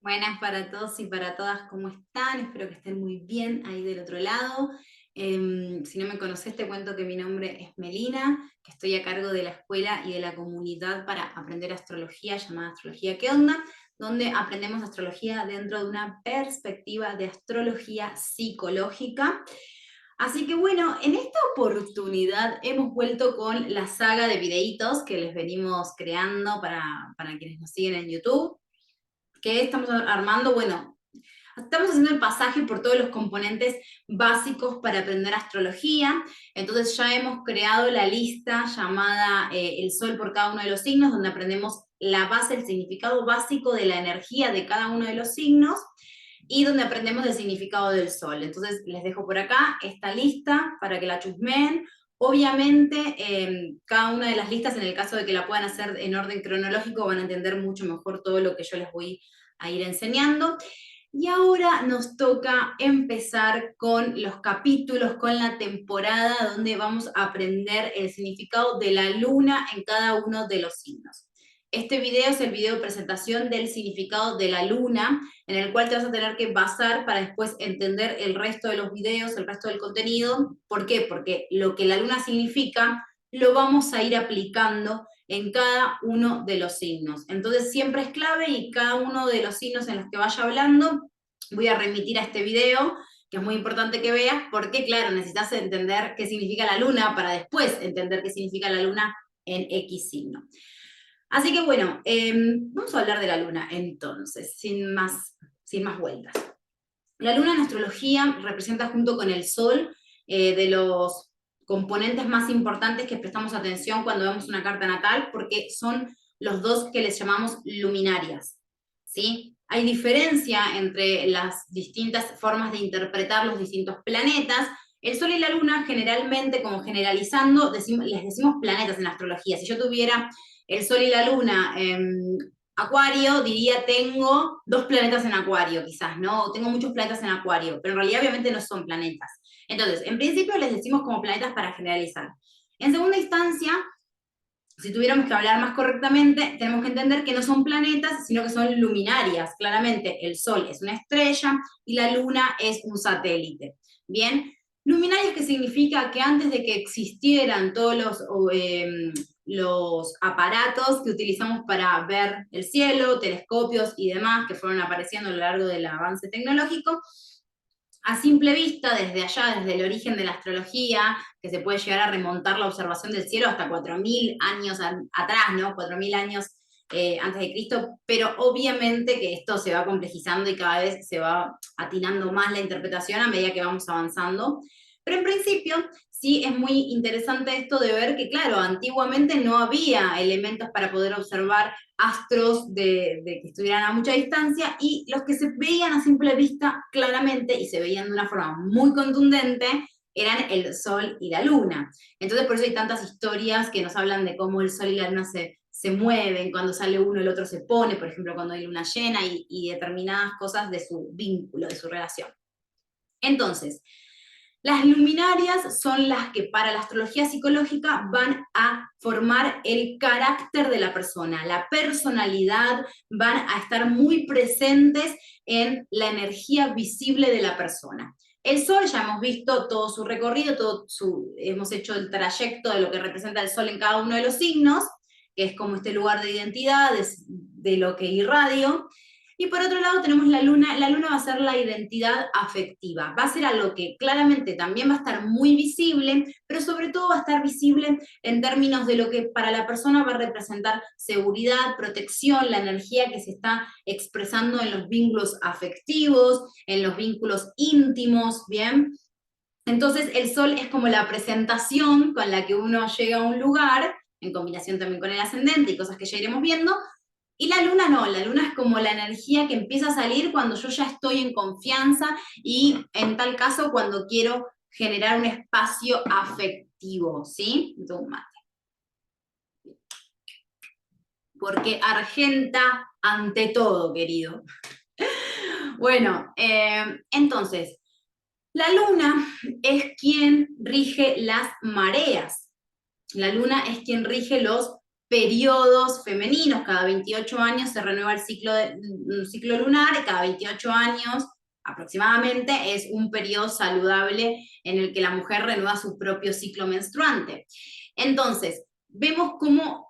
Buenas para todos y para todas, ¿cómo están? Espero que estén muy bien ahí del otro lado. Si no me conoces, te cuento que mi nombre es Melina, que estoy a cargo de la escuela y de la comunidad para aprender astrología llamada Astrología ¿Qué onda?, donde aprendemos astrología dentro de una perspectiva de astrología psicológica. Así que bueno, en esta oportunidad hemos vuelto con la saga de videitos que les venimos creando para quienes nos siguen en YouTube. ¿Qué estamos armando? Bueno, estamos haciendo el pasaje por todos los componentes básicos para aprender astrología. Entonces ya hemos creado la lista llamada El Sol por cada uno de los signos, donde aprendemos la base, el significado básico de la energía de cada uno de los signos y donde aprendemos el significado del Sol. Entonces les dejo por acá esta lista para que la chusmeen. Obviamente, cada una de las listas, en el caso de que la puedan hacer en orden cronológico, van a entender mucho mejor todo lo que yo les voy a ir enseñando. Y ahora nos toca empezar con los capítulos, con la temporada donde vamos a aprender el significado de la luna en cada uno de los signos. Este video es el video de presentación del significado de la luna, en el cual te vas a tener que basar para después entender el resto de los videos, el resto del contenido. ¿Por qué? Porque lo que la luna significa lo vamos a ir aplicando en cada uno de los signos. Entonces siempre es clave y cada uno de los signos en los que vaya hablando, voy a remitir a este video, que es muy importante que veas, porque claro, necesitas entender qué significa la luna para después entender qué significa la luna en X signo. Así que bueno, vamos a hablar de la luna entonces, sin más vueltas. La luna en astrología representa junto con el sol de los componentes más importantes que prestamos atención cuando vemos una carta natal, porque son los dos que les llamamos luminarias, ¿sí? Hay diferencia entre las distintas formas de interpretar los distintos planetas. El Sol y la Luna generalmente, como generalizando, les decimos planetas en la astrología. Si yo tuviera el Sol y la Luna Acuario, diría tengo dos planetas en Acuario, quizás, ¿no? O tengo muchos planetas en Acuario, pero en realidad obviamente no son planetas. Entonces, en principio les decimos como planetas para generalizar. En segunda instancia, si tuviéramos que hablar más correctamente, tenemos que entender que no son planetas, sino que son luminarias. Claramente, el Sol es una estrella y la Luna es un satélite. Bien, luminarias, que significa que antes de que existieran todos los aparatos que utilizamos para ver el cielo, telescopios y demás que fueron apareciendo a lo largo del avance tecnológico, a simple vista, desde allá, desde el origen de la astrología, que se puede llegar a remontar la observación del cielo hasta 4.000 años atrás, ¿no? 4.000 años antes de Cristo, pero obviamente que esto se va complejizando y cada vez se va atinando más la interpretación a medida que vamos avanzando. Pero en principio, sí es muy interesante esto de ver que, claro, antiguamente no había elementos para poder observar astros de que estuvieran a mucha distancia, y los que se veían a simple vista claramente y se veían de una forma muy contundente eran el Sol y la Luna. Entonces por eso hay tantas historias que nos hablan de cómo el Sol y la Luna se mueven, cuando sale uno el otro se pone, por ejemplo cuando hay luna llena, y determinadas cosas de su vínculo, de su relación. Entonces, las luminarias son las que para la astrología psicológica van a formar el carácter de la persona, la personalidad, van a estar muy presentes en la energía visible de la persona. El Sol, ya hemos visto todo su recorrido, hemos hecho el trayecto de lo que representa el Sol en cada uno de los signos, que es como este lugar de identidad, de lo que irradio. Y por otro lado tenemos la luna va a ser la identidad afectiva, va a ser algo que claramente también va a estar muy visible, pero sobre todo va a estar visible en términos de lo que para la persona va a representar seguridad, protección, la energía que se está expresando en los vínculos afectivos, en los vínculos íntimos, ¿bien? Entonces el Sol es como la presentación con la que uno llega a un lugar, en combinación también con el ascendente y cosas que ya iremos viendo. Y la luna no, la luna es como la energía que empieza a salir cuando yo ya estoy en confianza, y en tal caso cuando quiero generar un espacio afectivo, ¿sí? Entonces, mate. Porque Argenta ante todo, querido. Bueno, entonces, la luna es quien rige las mareas. La luna es quien rige los periodos femeninos, cada 28 años se renueva un ciclo lunar, y cada 28 años aproximadamente es un periodo saludable en el que la mujer renueva su propio ciclo menstruante. Entonces, vemos cómo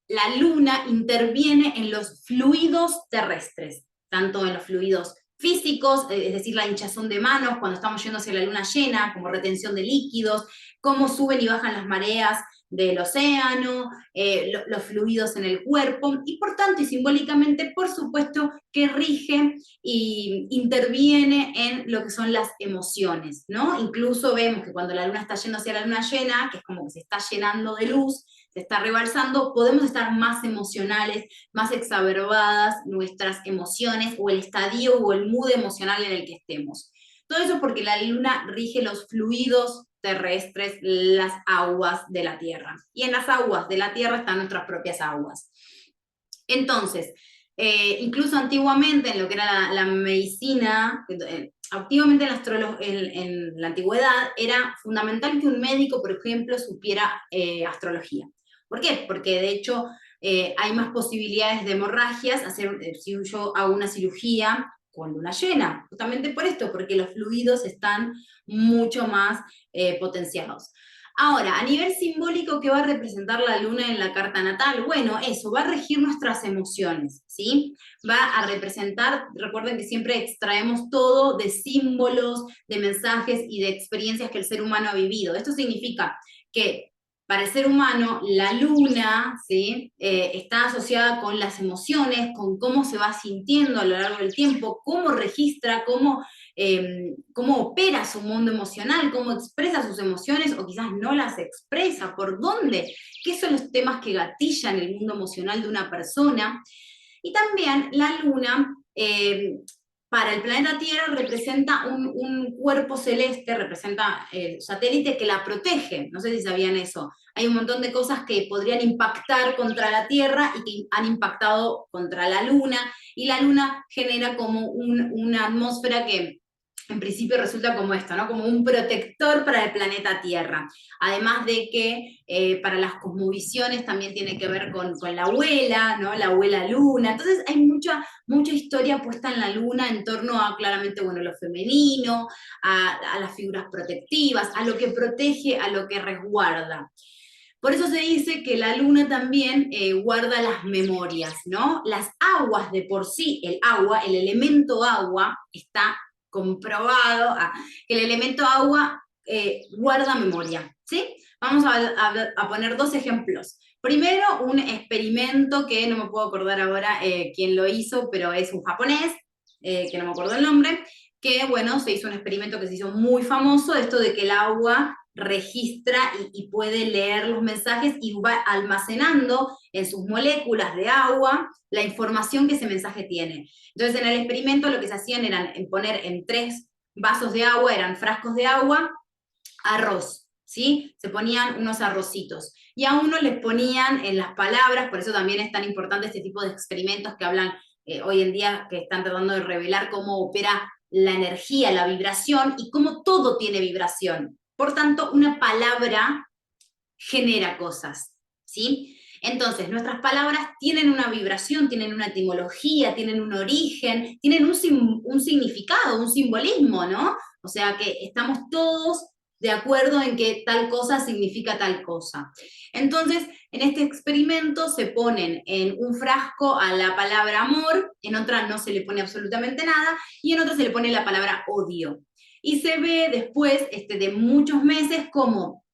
la luna interviene en los fluidos terrestres, tanto en los fluidos físicos, es decir, la hinchazón de manos cuando estamos yendo hacia la luna llena, como retención de líquidos, cómo suben y bajan las mareas del océano, los fluidos en el cuerpo, y por tanto y simbólicamente, por supuesto, que rige e interviene en lo que son las emociones, ¿no? Incluso vemos que cuando la luna está yendo hacia la luna llena, que es como que se está llenando de luz, se está rebalsando, podemos estar más emocionales, más exacerbadas nuestras emociones, o el estadio o el mood emocional en el que estemos. Todo eso porque la luna rige los fluidos terrestres, las aguas de la Tierra. Y en las aguas de la Tierra están nuestras propias aguas. Entonces, incluso antiguamente, en lo que era la medicina, activamente en la antigüedad, era fundamental que un médico, por ejemplo, supiera astrología. ¿Por qué? Porque de hecho hay más posibilidades de hemorragias, si yo hago una cirugía con luna llena, justamente por esto, porque los fluidos están mucho más potenciados. Ahora, a nivel simbólico, ¿qué va a representar la luna en la carta natal? Bueno, eso, va a regir nuestras emociones, ¿sí? Va a representar, recuerden que siempre extraemos todo de símbolos, de mensajes y de experiencias que el ser humano ha vivido. Esto significa que para el ser humano, la luna, ¿sí? Está asociada con las emociones, con cómo se va sintiendo a lo largo del tiempo, cómo registra, cómo opera su mundo emocional, cómo expresa sus emociones, o quizás no las expresa, por dónde, qué son los temas que gatillan el mundo emocional de una persona. Y también la luna, para el planeta Tierra, representa un cuerpo celeste, representa el satélite que la protege. No sé si sabían eso. Hay un montón de cosas que podrían impactar contra la Tierra y que han impactado contra la Luna, y la Luna genera como una atmósfera que en principio resulta como esto, ¿no? Como un protector para el planeta Tierra. Además de que para las cosmovisiones también tiene que ver con la abuela, ¿no? La abuela luna. Entonces hay mucha historia puesta en la luna en torno a, claramente, bueno, lo femenino, a las figuras protectivas, a lo que protege, a lo que resguarda. Por eso se dice que la luna también guarda las memorias, ¿no? Las aguas de por sí, el agua, el elemento agua, está comprobado que el elemento agua guarda memoria, ¿sí? Vamos a poner dos ejemplos. Primero, un experimento que no me puedo acordar ahora quién lo hizo, pero es un japonés, que no me acuerdo el nombre, que, bueno, se hizo un experimento que se hizo muy famoso, esto de que el agua registra y puede leer los mensajes y va almacenando en sus moléculas de agua la información que ese mensaje tiene. Entonces, en el experimento lo que se hacían era poner en 3 vasos de agua, eran frascos de agua, arroz, ¿sí? Se ponían unos arrocitos. Y a uno les ponían en las palabras, por eso también es tan importante este tipo de experimentos que hablan hoy en día, que están tratando de revelar cómo opera la energía, la vibración, y cómo todo tiene vibración. Por tanto, una palabra genera cosas, ¿sí? Entonces, nuestras palabras tienen una vibración, tienen una etimología, tienen un origen, tienen un significado, un simbolismo, ¿no? O sea que estamos todos de acuerdo en que tal cosa significa tal cosa. Entonces, en este experimento se ponen en un frasco a la palabra amor, en otra no se le pone absolutamente nada, y en otra se le pone la palabra odio. Y se ve después de muchos meses como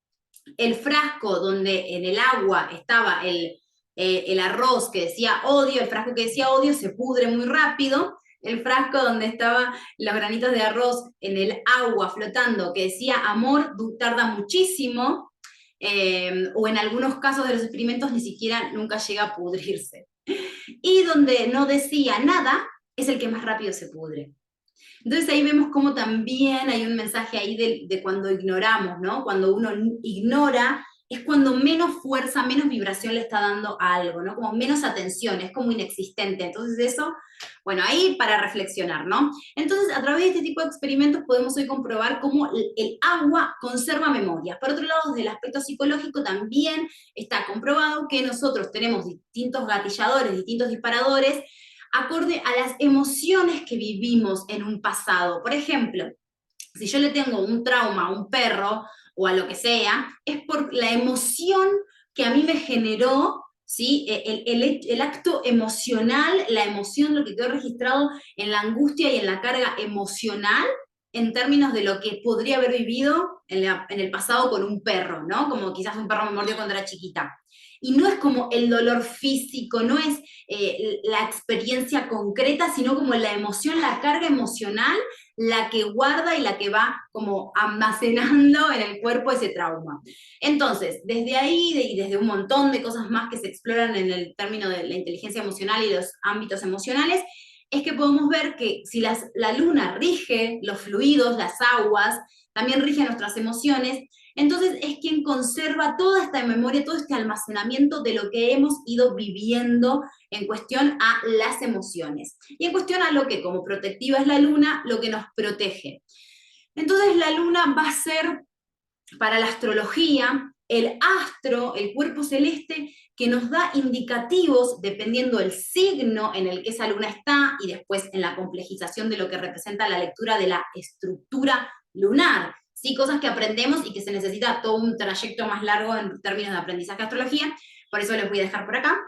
el frasco donde en el agua estaba el arroz que decía odio, el frasco que decía odio se pudre muy rápido, el frasco donde estaban los granitos de arroz en el agua flotando que decía amor tarda muchísimo, o en algunos casos de los experimentos ni siquiera nunca llega a pudrirse. Y donde no decía nada es el que más rápido se pudre. Entonces ahí vemos cómo también hay un mensaje ahí de cuando ignoramos, ¿no? Cuando uno ignora es cuando menos fuerza, menos vibración le está dando a algo, ¿no? Como menos atención, es como inexistente. Entonces eso, bueno, ahí para reflexionar, ¿no? Entonces, a través de este tipo de experimentos podemos hoy comprobar cómo el agua conserva memorias. Por otro lado, desde el aspecto psicológico también está comprobado que nosotros tenemos distintos gatilladores, distintos disparadores, acorde a las emociones que vivimos en un pasado. Por ejemplo, si yo le tengo un trauma a un perro o a lo que sea, es por la emoción que a mí me generó, ¿sí? El acto emocional, la emoción, lo que quedó registrado en la angustia y en la carga emocional, en términos de lo que podría haber vivido en el pasado con un perro, ¿no? Como quizás un perro me mordió cuando era chiquita. Y no es como el dolor físico, no es la experiencia concreta, sino como la emoción, la carga emocional, la que guarda y la que va como almacenando en el cuerpo ese trauma. Entonces, desde ahí y desde un montón de cosas más que se exploran en el término de la inteligencia emocional y los ámbitos emocionales, es que podemos ver que si la luna rige los fluidos, las aguas, también rige nuestras emociones, entonces es quien conserva toda esta memoria, todo este almacenamiento de lo que hemos ido viviendo en cuestión a las emociones. Y en cuestión a lo que como protectiva es la luna, lo que nos protege. Entonces la luna va a ser para la astrología el astro, el cuerpo celeste, que nos da indicativos dependiendo del signo en el que esa luna está y después en la complejización de lo que representa la lectura de la estructura lunar. Sí, cosas que aprendemos y que se necesita todo un trayecto más largo en términos de aprendizaje de astrología, por eso les voy a dejar por acá.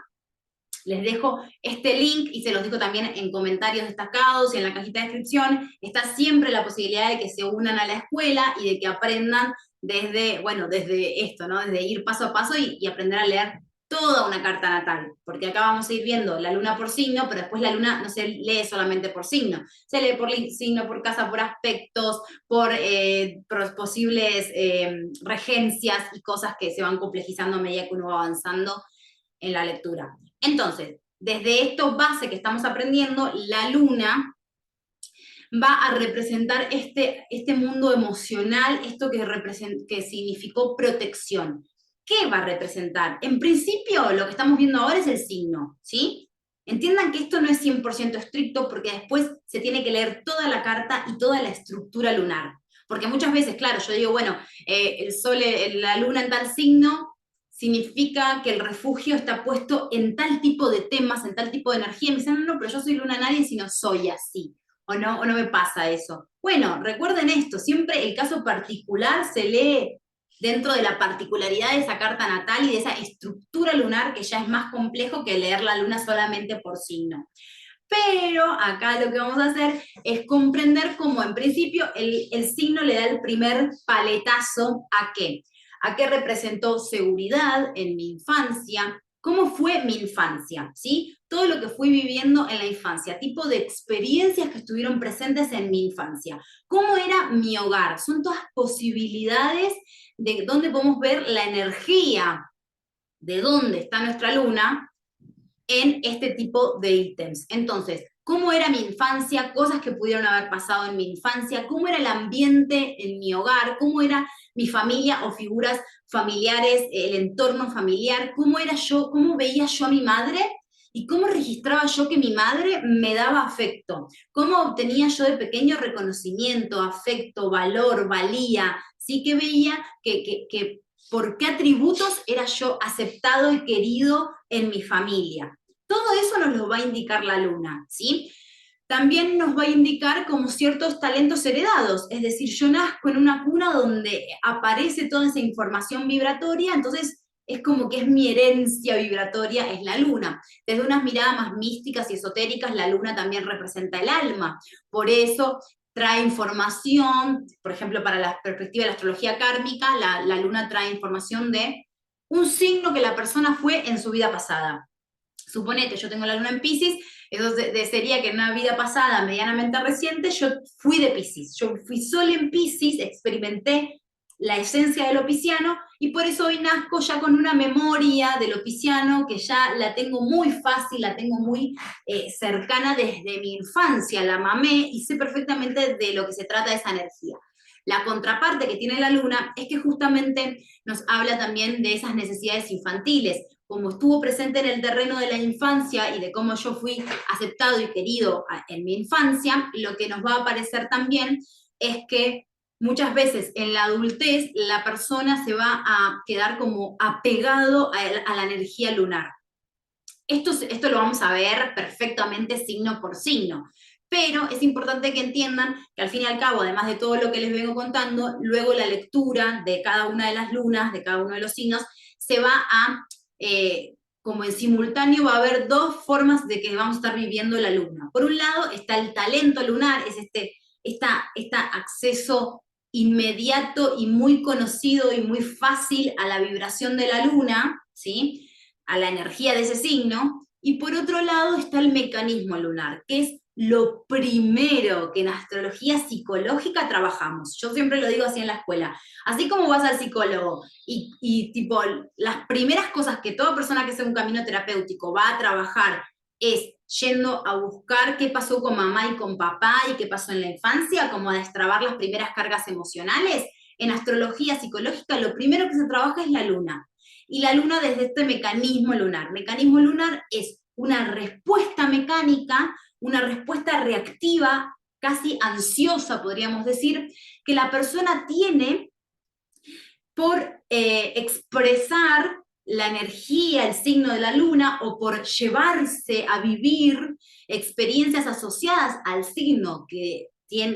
Les dejo este link y se los dejo también en comentarios destacados y en la cajita de descripción. Está siempre la posibilidad de que se unan a la escuela y de que aprendan desde, bueno, desde esto, ¿no? Desde ir paso a paso y aprender a leer toda una carta natal, porque acá vamos a ir viendo la luna por signo, pero después la luna no se lee solamente por signo, se lee por signo, por casa, por aspectos, por posibles regencias y cosas que se van complejizando a medida que uno va avanzando en la lectura. Entonces, desde esto base que estamos aprendiendo, la luna va a representar este mundo emocional, esto que significó protección. ¿Qué va a representar? En principio, lo que estamos viendo ahora es el signo, ¿sí? Entiendan que esto no es 100% estricto porque después se tiene que leer toda la carta y toda la estructura lunar. Porque muchas veces, claro, yo digo, bueno, el sol, la luna en tal signo, significa que el refugio está puesto en tal tipo de temas, en tal tipo de energía. Y me dicen, no, pero yo soy luna nadie si no soy así. O no me pasa eso. Bueno, recuerden esto, siempre el caso particular se lee dentro de la particularidad de esa carta natal y de esa estructura lunar que ya es más complejo que leer la luna solamente por signo. Pero acá lo que vamos a hacer es comprender cómo en principio el signo le da el primer paletazo a qué. A qué representó seguridad en mi infancia, cómo fue mi infancia, ¿sí? Todo lo que fui viviendo en la infancia, tipo de experiencias que estuvieron presentes en mi infancia. ¿Cómo era mi hogar? Son todas posibilidades de dónde podemos ver la energía de dónde está nuestra luna en este tipo de ítems. Entonces, ¿cómo era mi infancia? Cosas que pudieron haber pasado en mi infancia, cómo era el ambiente en mi hogar, cómo era mi familia o figuras familiares, el entorno familiar, cómo era yo, cómo veía yo a mi madre y cómo registraba yo que mi madre me daba afecto, cómo obtenía yo de pequeño reconocimiento, afecto, valor, valía, sí que veía que por qué atributos era yo aceptado y querido en mi familia. Todo eso nos lo va a indicar la luna, ¿sí? También nos va a indicar como ciertos talentos heredados, es decir, yo nazco en una cuna donde aparece toda esa información vibratoria, entonces es como que es mi herencia vibratoria, es la luna. Desde unas miradas más místicas y esotéricas, la luna también representa el alma. Por eso trae información, por ejemplo, para la perspectiva de la astrología kármica, la luna trae información de un signo que la persona fue en su vida pasada. Suponete, yo tengo la luna en Piscis, eso sería que en una vida pasada, medianamente reciente, yo fui de Piscis. Yo fui sol en Piscis, experimenté la esencia de lo pisciano, y por eso hoy nazco ya con una memoria de lo pisciano que ya la tengo muy fácil, la tengo muy cercana desde mi infancia, la mamé y sé perfectamente de lo que se trata esa energía. La contraparte que tiene la luna es que justamente nos habla también de esas necesidades infantiles, como estuvo presente en el terreno de la infancia y de cómo yo fui aceptado y querido en mi infancia, lo que nos va a aparecer también es que muchas veces en la adultez la persona se va a quedar como apegado a la energía lunar. Esto lo vamos a ver perfectamente signo por signo, pero es importante que entiendan que al fin y al cabo, además de todo lo que les vengo contando, luego la lectura de cada una de las lunas, de cada uno de los signos, se va a, como en simultáneo, va a haber dos formas de que vamos a estar viviendo la luna. Por un lado está el talento lunar, es este acceso inmediato y muy conocido y muy fácil a la vibración de la luna, ¿sí? A la energía de ese signo, y por otro lado está el mecanismo lunar, que es lo primero que en astrología psicológica trabajamos. Yo siempre lo digo así en la escuela. Así como vas al psicólogo y tipo, las primeras cosas que toda persona que hace un camino terapéutico va a trabajar es yendo a buscar qué pasó con mamá y con papá y qué pasó en la infancia, como a destrabar las primeras cargas emocionales. En astrología psicológica lo primero que se trabaja es la luna. Y la luna desde este mecanismo lunar. Mecanismo lunar es una respuesta mecánica, una respuesta reactiva, casi ansiosa, podríamos decir, que la persona tiene por expresar la energía, el signo de la luna, o por llevarse a vivir experiencias asociadas al signo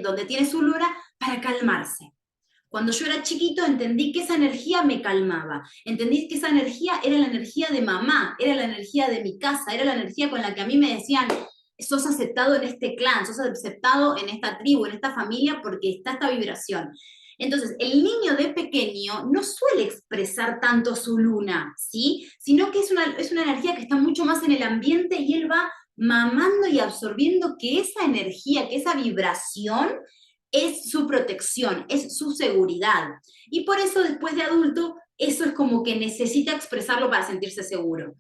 donde tiene su luna para calmarse. Cuando yo era chiquito entendí que esa energía me calmaba, entendí que esa energía era la energía de mamá, era la energía de mi casa, era la energía con la que a mí me decían, sos aceptado en este clan, sos aceptado en esta tribu, en esta familia, porque está esta vibración. Entonces, el niño de pequeño no suele expresar tanto su luna, ¿sí? Sino que es una energía que está mucho más en el ambiente y él va mamando y absorbiendo que esa energía, que esa vibración es su protección, es su seguridad. Y por eso después de adulto, eso es como que necesita expresarlo para sentirse seguro.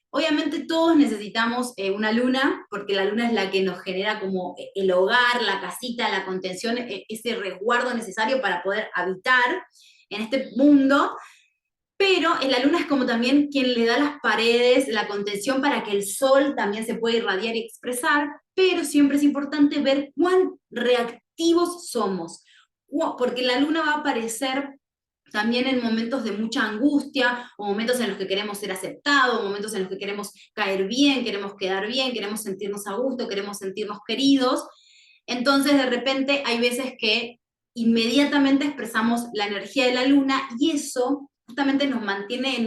Obviamente todos necesitamos una luna, porque la luna es la que nos genera como el hogar, la casita, la contención, ese resguardo necesario para poder habitar en este mundo, pero la luna es como también quien le da las paredes, la contención para que el sol también se pueda irradiar y expresar, pero siempre es importante ver cuán reactivos somos, porque la luna va a aparecer también en momentos de mucha angustia, o momentos en los que queremos ser aceptados, o momentos en los que queremos caer bien, queremos quedar bien, queremos sentirnos a gusto, queremos sentirnos queridos. Entonces, de repente, hay veces que inmediatamente expresamos la energía de la luna y eso justamente nos mantiene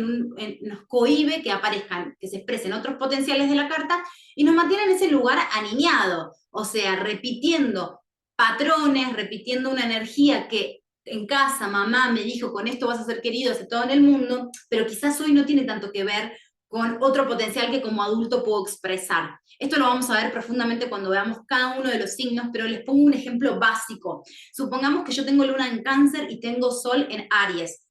nos cohíbe que aparezcan, que se expresen otros potenciales de la carta y nos mantiene en ese lugar aniñado, o sea, repitiendo patrones, repitiendo una energía que en casa mamá me dijo, con esto vas a ser querido, todo en el mundo, pero quizás hoy no tiene tanto que ver con otro potencial que como adulto puedo expresar. Esto lo vamos a ver profundamente cuando veamos cada uno de los signos, pero les pongo un ejemplo básico. Supongamos que yo tengo luna en Cáncer y tengo sol en Aries.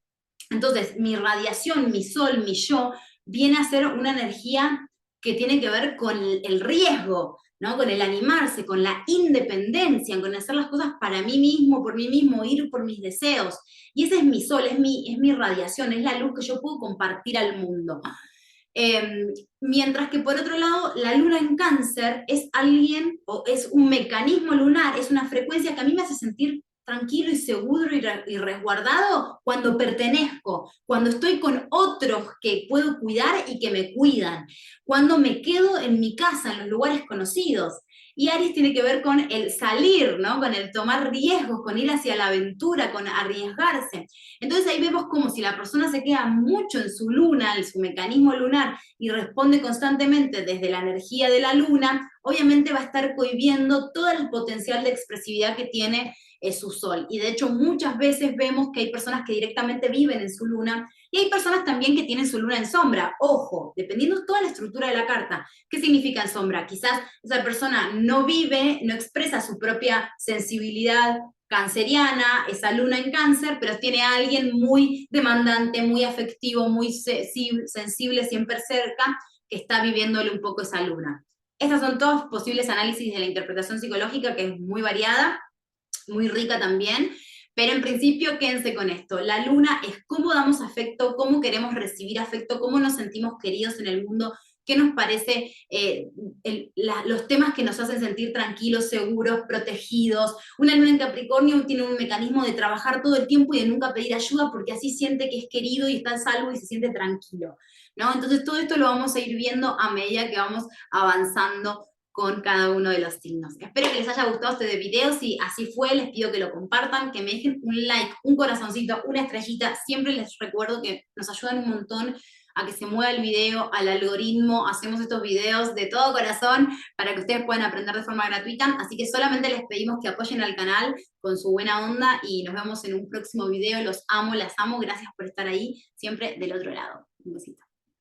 Entonces, mi radiación, mi sol, mi yo, viene a ser una energía que tiene que ver con el riesgo, ¿no? Con el animarse, con la independencia, con hacer las cosas para mí mismo, por mí mismo, ir por mis deseos. Y ese es mi sol, es mi radiación, es la luz que yo puedo compartir al mundo. Mientras que por otro lado, la luna en Cáncer es alguien, o es un mecanismo lunar, es una frecuencia que a mí me hace sentir tranquilo y seguro y resguardado cuando pertenezco, cuando estoy con otros que puedo cuidar y que me cuidan, cuando me quedo en mi casa, en los lugares conocidos. Y Aries tiene que ver con el salir, ¿no? Con el tomar riesgos, con ir hacia la aventura, con arriesgarse. Entonces ahí vemos como si la persona se queda mucho en su luna, en su mecanismo lunar, y responde constantemente desde la energía de la luna, obviamente va a estar cohibiendo todo el potencial de expresividad que tiene su sol. Y de hecho muchas veces vemos que hay personas que directamente viven en su luna y hay personas también que tienen su luna en sombra. Ojo, dependiendo de toda la estructura de la carta. ¿Qué significa en sombra? Quizás esa persona no vive, no expresa su propia sensibilidad canceriana, esa luna en Cáncer, pero tiene a alguien muy demandante, muy afectivo, muy sensible, siempre cerca, que está viviéndole un poco esa luna. Estas son todos posibles análisis de la interpretación psicológica, que es muy variada, muy rica también, Pero en principio quédense con esto. La luna es cómo damos afecto, cómo queremos recibir afecto, cómo nos sentimos queridos en el mundo, qué nos parece los temas que nos hacen sentir tranquilos, seguros, protegidos. Una luna en Capricornio tiene un mecanismo de trabajar todo el tiempo y de nunca pedir ayuda porque así siente que es querido y está a salvo y se siente tranquilo, ¿no? Entonces todo esto lo vamos a ir viendo a medida que vamos avanzando con cada uno de los signos. Espero que les haya gustado este video. Si así fue, les pido que lo compartan, que me dejen un like, un corazoncito, una estrellita. Siempre les recuerdo que nos ayudan un montón a que se mueva el video, al algoritmo. Hacemos estos videos de todo corazón para que ustedes puedan aprender de forma gratuita. Así que solamente les pedimos que apoyen al canal con su buena onda y nos vemos en un próximo video. Los amo, las amo. Gracias por estar ahí, siempre del otro lado. Un besito.